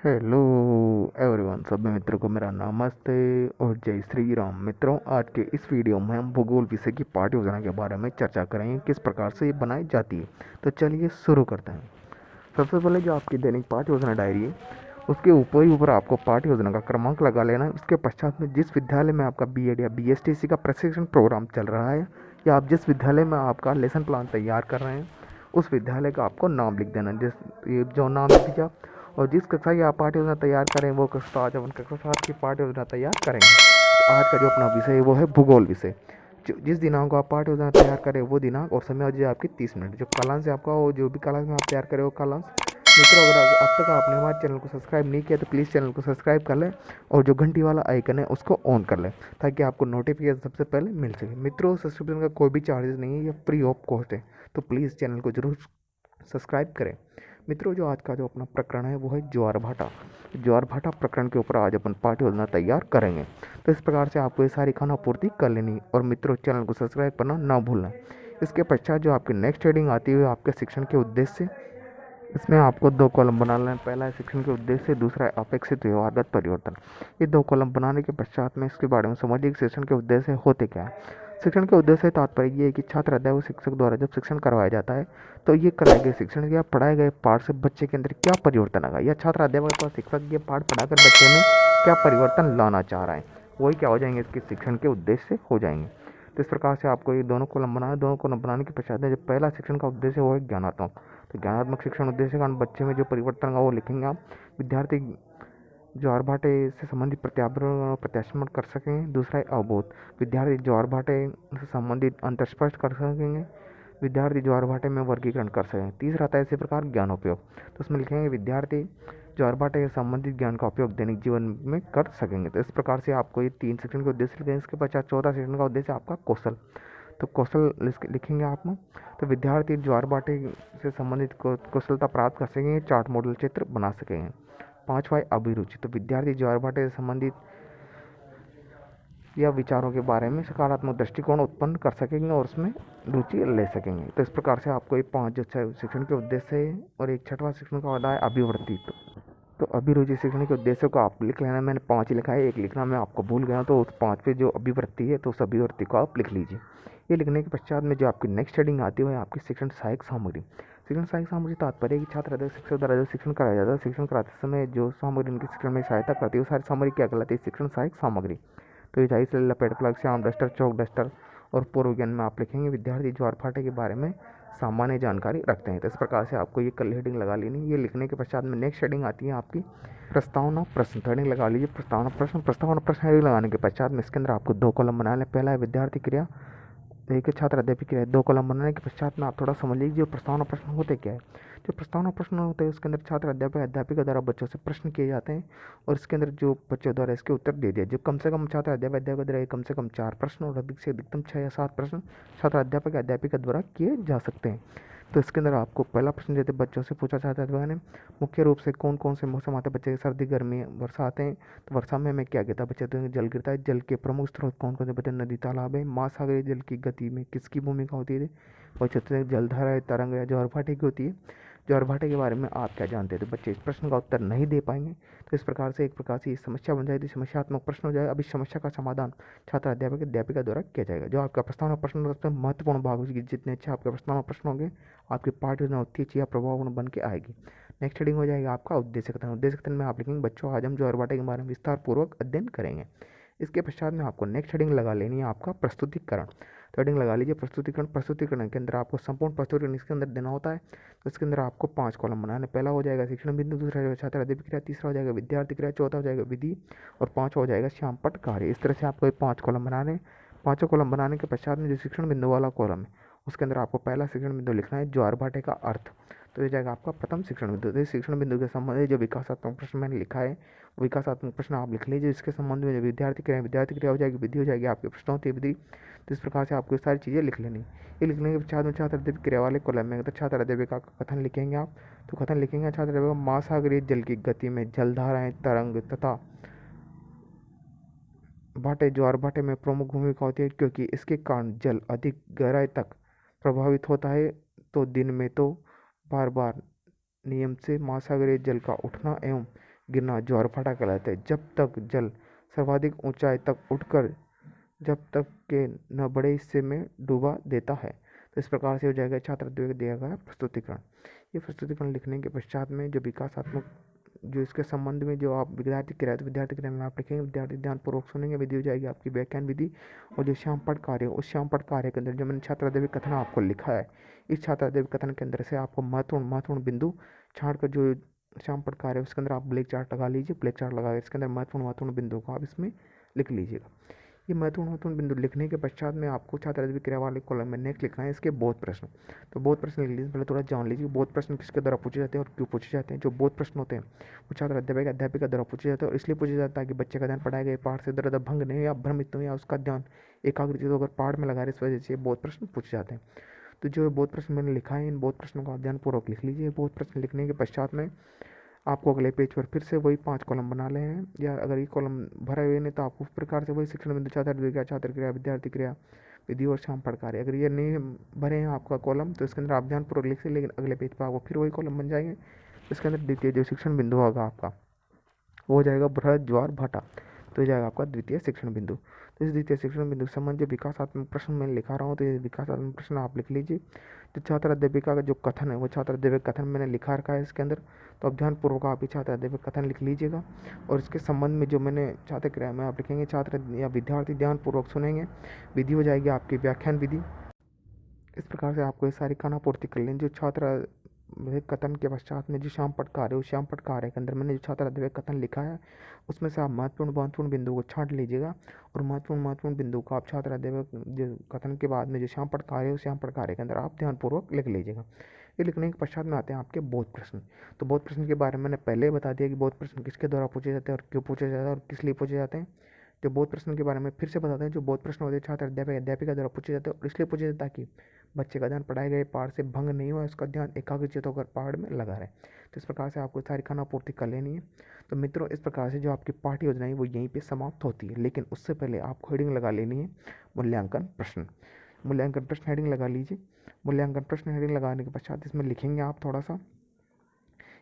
Hello everyone, सभी मित्रों को मेरा नमस्ते और जय श्री राम। मित्रों, आज के इस वीडियो में हम भूगोल विषय की पाठ्य योजना के बारे में चर्चा करेंगे, किस प्रकार से ये बनाई जाती है। तो चलिए शुरू करते हैं। सबसे पहले जो आपकी दैनिक पाठ्य योजना डायरी है, उसके ऊपर ही ऊपर आपको पाठ्य योजना का क्रमांक लगा लेना है। उसके पश्चात में जिस विद्यालय में आपका बीएड या बीएसटीसी का प्रशिक्षण प्रोग्राम चल रहा है, या आप जिस विद्यालय में आपका लेसन प्लान तैयार कर रहे हैं, उस विद्यालय का आपको नाम लिख देना। जिस ये जो नाम लिख दीजिए आप, और जिस कक्षा की आप पाठ्य योजना तैयार करें वो कक्षा आज अपन कक्षा 7 की पाठ्य योजना तैयार करेंगे। तो आज का जो अपना विषय है वो है भूगोल विषय। जिस दिनांक को आप पाठ्य योजना तैयार करें वो दिनांक और समय हो जाए आपकी 30 मिनट। जो कालांश है आपका, वो जो भी कालांश में आप तैयार करें वो कालांश। मित्रों, अगर अब तक आपने हमारे चैनल को सब्सक्राइब नहीं किया तो प्लीज़ चैनल को सब्सक्राइब कर लें, और जो घंटी वाला आइकन है उसको ऑन कर लें, ताकि आपको नोटिफिकेशन सबसे पहले मिल सके। मित्रों, सब्सक्रिप्शन का कोई भी चार्जेस नहीं है, ये फ्री ऑफ कॉस्ट है। तो प्लीज़ चैनल को जरूर सब्सक्राइब करें। मित्रों, जो आज का जो अपना प्रकरण है वो है ज्वार भाटा। ज्वार भाटा प्रकरण के ऊपर आज अपन पाठ्य योजना तैयार करेंगे। तो इस प्रकार से आपको ये सारी खाना पूर्ति कर लेनी। और मित्रों, चैनल को सब्सक्राइब करना ना भूलना। इसके पश्चात जो आपकी नेक्स्ट हेडिंग आती है आपके शिक्षण के उद्देश्य। इसमें आपको दो कॉलम बनाना है। पहला है शिक्षण के उद्देश्य, दूसरा है अपेक्षित व्यवहारगत परिवर्तन। ये दो कॉलम बनाने के पश्चात में इसके बारे में समझिए कि शिक्षण के उद्देश्य होते क्या है। शिक्षण के उद्देश्य तात्पर्य ये है कि छात्र अध्यापक शिक्षक द्वारा जब शिक्षण करवाया जाता है तो ये कराए गए शिक्षण या पढ़ाए गए पाठ से बच्चे के अंदर क्या परिवर्तन आएगा, या छात्र अध्यापक का शिक्षक ये पाठ पढ़ाकर बच्चे में क्या परिवर्तन लाना चाह रहा है, वही क्या हो जाएंगे, इसके शिक्षण के उद्देश्य हो जाएंगे। तो इस प्रकार से आपको ये दोनों कॉलम बनाना है। दोनों कॉलम बनाने के पश्चात में जो पहला शिक्षण का उद्देश्य वो है ज्ञानात्मक। तो ज्ञानात्मक शिक्षण उद्देश्य का बच्चे में जो परिवर्तन होगा वो लिखेंगे आप। विद्यार्थी ज्वार भाटे से संबंधित प्रत्यारोपण और प्रत्याशमन कर सकेंगे। दूसरा है अवबोध। विद्यार्थी ज्वार भाटे से संबंधित अंतर स्पष्ट कर सकेंगे। विद्यार्थी ज्वार भाटे में वर्गीकरण कर सकेंगे। तीसरा आता है इसी प्रकार ज्ञानोपयोग। तो उसमें लिखेंगे विद्यार्थी ज्वार भाटे से संबंधित ज्ञान का उपयोग दैनिक जीवन में कर सकेंगे। तो इस प्रकार से आपको ये 3 शिक्षण के उद्देश्य लिखेंगे। इसके पश्चात चौथा शिक्षण का उद्देश्य आपका कौशल। तो कौशल लिखेंगे आप ना। तो विद्यार्थी ज्वार भाटे से संबंधित कौशलता प्राप्त कर सकेंगे, चार्ट मॉडल चित्र बना सकेंगे। पांचवा है अभिरुचि। तो विद्यार्थी ज्वार भाटे से संबंधित या विचारों के बारे में सकारात्मक दृष्टिकोण उत्पन्न कर सकेंगे और उसमें रुचि ले सकेंगे। तो इस प्रकार से आपको ये 5 जो शिक्षण के उद्देश्य है, और एक छठवां शिक्षण का वादा है अभिवृत्ति। तो अभिरुचि शिक्षण के उद्देश्य को आप लिख लेना। मैंने 5 ही लिखा है, एक लिखना मैं आपको भूल गया, तो उस 5 पे जो अभिवृत्ति है तो उस अभिवृत्ति को आप लिख लीजिए। ये लिखने के पश्चात में जो आपकी नेक्स्ट हेडिंग आती है आपकी शिक्षण सहायक सामग्री। शिक्षण सहायक सामग्री तात्पर्य कि छात्र अध्यक्ष शिक्षक द्वारा जो शिक्षण कराया जाता है, शिक्षण कराते समय जो सामग्री उनके शिक्षण में सहायता करती है वो सारी सामग्री क्या कहलाती है, शिक्षण सहायक सामग्री। तो ये जाहिर से लपेट प्लग, श्याम डस्टर, चौक डस्टर और पूर्व ज्ञान में आप लिखेंगे विद्यार्थी ज्वार भाटे के बारे में सामान्य जानकारी रखते हैं। तो इस प्रकार से आपको ये कल हेडिंग लगा लेनी। ये लिखने के पश्चात में नेक्स्ट हेडिंग आती है आपकी प्रस्तावना प्रश्न। तो हेडिंग लगा लीजिए प्रस्तावना प्रश्न। प्रस्तावना प्रश्न हेडिंग लगाने के पश्चात में इसके अंदर आपको 2 कॉलम बना लें। पहला है विद्यार्थी क्रिया, देखिए छात्र अध्यापक क्रिया। 2 कॉलम बनाने के पश्चात में आप थोड़ा समझ लीजिए प्रस्तावना प्रश्न होते क्या है। जो प्रस्तावना प्रश्न होते हैं उसके अंदर छात्र अध्यापक अध्यापिका द्वारा बच्चों से प्रश्न किए जाते हैं, और इसके अंदर जो बच्चों द्वारा इसके उत्तर दे दिया। जो कम से कम छात्र अध्यापक अध्यापिका द्वारा कम से कम 4 प्रश्न और अधिक से अधिकतम 6 या 7 प्रश्न छात्र अध्यापक अध्यापिका द्वारा किए जा सकते हैं। तो इसके अंदर आपको पहला प्रश्न जैसे बच्चों से पूछा जाता है मुख्य रूप से कौन कौन से मौसम आते हैं बच्चे, सर्दी गर्मी वर्षा आते हैं। तो वर्षा में हमें क्या गिरता है बच्चे, तो जल गिरता है। जल के प्रमुख स्रोत कौन कौन से बच्चे, नदी तालाब है। महासागरीय जल की गति में किसकी भूमिका होती है, और चतुर्थ जलधारा है, तरंग या ज्वार भाटे की होती है। ज्वार भाटे के बारे में आप क्या जानते हैं। तो बच्चे इस प्रश्न का उत्तर नहीं दे पाएंगे। तो इस प्रकार से एक प्रकार से समस्या बन जाएगी, समस्यात्मक प्रश्न हो जाएगा। अभी समस्या का समाधान छात्र अध्यापक अध्यापिका द्वारा किया जाएगा। जो आपका प्रस्तावना प्रश्न सबसे महत्वपूर्ण भाग होगी। जितने अच्छे आपके प्रस्तावना प्रश्न होंगे आपकी पाठ्य योजना उतनी अच्छी या प्रभावपूर्ण बन के आएगी। नेक्स्ट हेडिंग हो जाएगा आपका उद्देश्य कथन। उद्देश्य कथन में आप लिखेंगे बच्चों आज हम ज्वार भाटे के बारे में विस्तार पूर्वक अध्ययन करेंगे। इसके पश्चात में आपको नेक्स्ट हेडिंग लगा लेनी है आपका प्रस्तुतिकरण। तो हेडिंग लगा लीजिए प्रस्तुतिकरण। प्रस्तुतिकरण के अंदर आपको संपूर्ण प्रस्तुतिकरण इसके अंदर देना होता है। तो इसके अंदर आपको 5 कॉलम बनाने। पहला हो जाएगा शिक्षण बिंदु, दूसरा हो जाएगा छात्र अध्यापक क्रिया, तीसरा हो जाएगा विद्यार्थी क्रिया, चौथा हो जाएगा विधि, और 5वां हो जाएगा श्यामपट्ट कार्य। इस तरह से आपको 5 कॉलम बनाने। 5 कॉलम बनाने के पश्चात में जो शिक्षण बिंदु वाला कॉलम है उसके अंदर आपको पहला शिक्षण बिंदु लिखना है ज्वार भाटे का अर्थ। तो ये जाएगा आपका प्रथम शिक्षण बिंदु। तो इस शिक्षण बिंदु के संबंध जो विकासात्मक प्रश्न मैंने लिखा है विकासात्मक प्रश्न आप लिख लीजिए। इसके संबंध में जो विद्यार्थी क्रिया हो जाएगी, विधि हो जाएगी, आपकी प्रश्नोत्तरी विधि। तो इस प्रकार से आपको सारी चीज़ें लिख लेनी। ये लिखने के पश्चात में छात्र अध्यापक क्रिया वाले कॉलम में तो छात्र अध्यापिका का कथन लिखेंगे आप। तो कथन लिखेंगे छात्र अध्यापिका महासागरीय जल की गति में जलधाराएं, तरंग तथा भाटे ज्वार भाटे में प्रमुख भूमिका होती है, क्योंकि इसके कारण जल अधिक गहराई तक प्रभावित होता है। तो दिन में तो बार बार नियम से महासागरीय जल का उठना एवं गिरना ज्वारभाटा कहलाता है। जब तक जल सर्वाधिक ऊंचाई तक उठकर जब तक के न बड़े हिस्से में डूबा देता है। तो इस प्रकार से हो जाएगा छात्र द्वारा दिया गया प्रस्तुतिकरण। ये प्रस्तुतिकरण लिखने के पश्चात में जो विकासात्मक जो इसके संबंध में जो आप विद्यार्थी क्रिया तो विद्यार्थी क्रिया में आप लिखेंगे, विद्यार्थी ध्यानपूर्वक सुनेंगे, विधि हो जाएगी आपकी व्याख्यान विधि। और जो श्यामपठ कार्य उस श्यामपठ कार्य के अंदर जो मैंने छात्रादेवी कथन आपको लिखा है, इस छात्रादेवी कथन के अंदर से आपको महत्वपूर्ण बिंदु छाड़ कर जो श्यामपठ कार्य है उसके अंदर आप ब्लैक चार्ट लगा लीजिए। ब्लैक चार्ट लगा इसके अंदर महत्वपूर्ण बिंदु को आप इसमें लिख लीजिएगा। ये महत्वपूर्ण बिंदु लिखने के पश्चात में आपको छात्रादेवी क्रिया वाले कॉलम में नेक्स्ट लिखना है इसके बोध प्रश्न। तो बोध प्रश्न लिख लीजिए। पहले थोड़ा जान लीजिए बोध प्रश्न किसके द्वारा पूछे जाते हैं और क्यों पूछे जाते हैं। जो बोध प्रश्न होते हैं वो छात्र अध्यापिका द्वारा पूछे जाते हैं और इसलिए पूछे जाता है कि बच्चे का ध्यान पढ़ाए गए पाठ से इधर उधर भंग नहीं या भ्रमित हो या उसका ध्यान एकाग्रचित होकर पाठ में लगा रहे, इस वजह से बोध प्रश्न पूछे जाते हैं। तो जो बोध प्रश्न मैंने लिखा है इन बोध प्रश्नों का ध्यानपूर्वक लिख लीजिए। बोध प्रश्न लिखने के पश्चात में आपको अगले पेज पर फिर से वही 5 कॉलम बना लेने हैं, या अगर ये कॉलम भरे हुए नहीं तो आपको उस प्रकार से वही शिक्षण बिंदु छात्र क्रिया विद्यार्थी क्रिया विधि और श्यामपठ कार्य। अगर ये नहीं भरे हैं आपका कॉलम तो इसके अंदर आप ध्यानपूर्वक लिख लेकिन अगले पेज पर आपको फिर वही कॉलम बन जाएंगे। इसके अंदर द्वितीय जो शिक्षण बिंदु होगा आपका वो हो जाएगा बृहद ज्वार भाटा। तो ये जाएगा आपका द्वितीय शिक्षण बिंदु। तो इस द्वितीय शिक्षण बिंदु संबंध जो विकासात्मक प्रश्न मैं लिखा रहा हूँ तो ये विकासात्मक प्रश्न आप लिख लीजिए। तो छात्र अध्यापिका का जो कथन है वो छात्र अध्यापक कथन मैंने लिखा रखा है इसके अंदर, तो अब ध्यानपूर्वक आप ही छात्र अध्यापक कथन लिख लीजिएगा। और इसके संबंध में जो मैंने छात्र क्रिया में आप लिखेंगे छात्र या विद्यार्थी ध्यानपूर्वक सुनेंगे। विधि हो जाएगी आपकी व्याख्यान विधि। इस प्रकार से आपको ये सारी खानापूर्ति कर लें। जो छात्र कथन के पश्चात में जो श्यामपठ कार्य उस श्यामपठ कार्य के अंदर मैंने जो छात्र अध्यापक कथन लिखा है उसमें से आप महत्वपूर्ण बिंदु को छांट लीजिएगा और महत्वपूर्ण बिंदु को आप छात्र अध्यापक जो कथन के बाद में जो श्यामपठ कार्य है उस श्यामपठ कार्य के अंदर आप ध्यानपूर्वक लिख लीजिएगा। ये लिखने के पश्चात में आते हैं आपके बोध प्रश्न। तो बोध प्रश्न के बारे में मैंने पहले ही बता दिया कि बोध प्रश्न किसके द्वारा पूछे जाते हैं और क्यों पूछे जाते हैं और किस लिए पूछे जाते हैं। जो बोध प्रश्न के बारे में फिर से बताते हैं, जो बोध प्रश्न होते हैं छात्र अध्यापिका द्वारा पूछे जाते हैं और इसलिए पूछे जाता है कि बच्चे का ध्यान पढ़ाए गए पाठ से भंग नहीं हुआ, उसका ध्यान एकाग्रचित होकर पाठ में लगा रहे। तो इस प्रकार से आपको सारी खानापूर्ति कर लेनी है। तो मित्रों इस प्रकार से जो आपकी पाठ्य योजना है वो यहीं पे समाप्त होती है, लेकिन उससे पहले आपको हेडिंग लगा लेनी है मूल्यांकन प्रश्न। मूल्यांकन प्रश्न हेडिंग लगा लीजिए। मूल्यांकन प्रश्न हेडिंग लगाने के पश्चात इसमें लिखेंगे आप थोड़ा सा,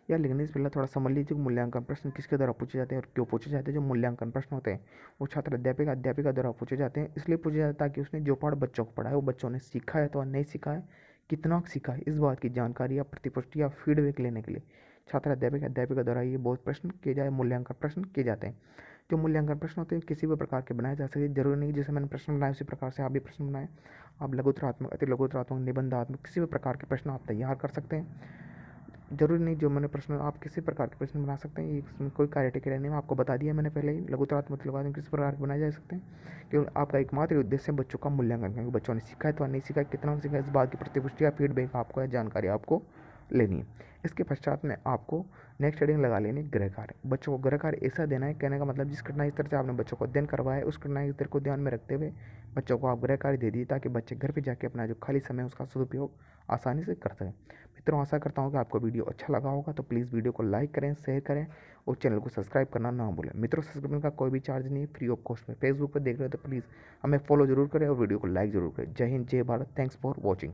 या लिखने से पहले थोड़ा समझ लीजिए कि मूल्यांकन प्रश्न किसके द्वारा पूछे जाते हैं और क्यों पूछे जाते हैं। जो मूल्यांकन प्रश्न होते हैं वो छात्र अध्यापिका द्वारा पूछे जाते हैं। इसलिए पूछे जाता है कि उसने जो पाठ बच्चों को पढ़ाया वो बच्चों ने सीखा है तो नहीं सीखा है, कितना सीखा है, इस बात की जानकारी या प्रतिपुष्टि या फीडबैक लेने के लिए छात्र अध्यापिका द्वारा ये बहुत प्रश्न किए जाए, मूल्यांकन प्रश्न किए जाते हैं। जो मूल्यांकन प्रश्न होते हैं किसी भी प्रकार के बनाए जा सकते हैं, जरूरी नहीं जैसे मैंने प्रश्न बनाए उसी प्रकार से आप भी प्रश्न बनाए। आप लघुतरात्मक, अति लघुतरात्मक, निबंधात्मक किसी भी प्रकार के प्रश्न आप तैयार कर सकते हैं। जरूरी नहीं जो मैंने प्रश्न आप किसी प्रकार के प्रश्न बना सकते हैं, इसमें कोई क्राइटेरिया नहीं, आपको बता दिया मैंने पहले ही। लघुतरात्मक किस प्रकार के बनाए जा सकते हैं केवल आपका एकमात्र उद्देश्य है बच्चों का मूल्यांकन करना। बच्चों ने सीखा है तो नहीं सीखा है, कितना सीखा है, इस बात की प्रतिपुष्टि या फीडबैक आपको या जानकारी आपको लेनी है। इसके पश्चात में आपको नेक्स्ट हेडिंग लगा लेनी गृह कार्य। बच्चों को गृह कार्य ऐसा देना है, कहने का मतलब जिस घटना स्तर से आपने बच्चों को अध्ययन करवाया है उस घटना स्तर को ध्यान में रखते हुए बच्चों को आप गृह कार्य दे दिए ताकि बच्चे घर पे जाके अपना जो खाली समय है उसका सदुपयोग आसानी से कर सकें। मित्रों आशा करता हूँ कि आपको वीडियो अच्छा लगा होगा, तो प्लीज़ वीडियो को लाइक करें, शेयर करें और चैनल को सब्सक्राइब करना ना भूलें। मित्रों सब्सक्रिप्शन का कोई भी चार्ज नहीं है, फ्री ऑफ कॉस्ट में। फेसबुक पर देख रहे हो तो प्लीज़ हमें फॉलो जरूर करें और वीडियो को लाइक जरूर करें। जय हिंद, जय भारत, थैंक्स फॉर वॉचिंग।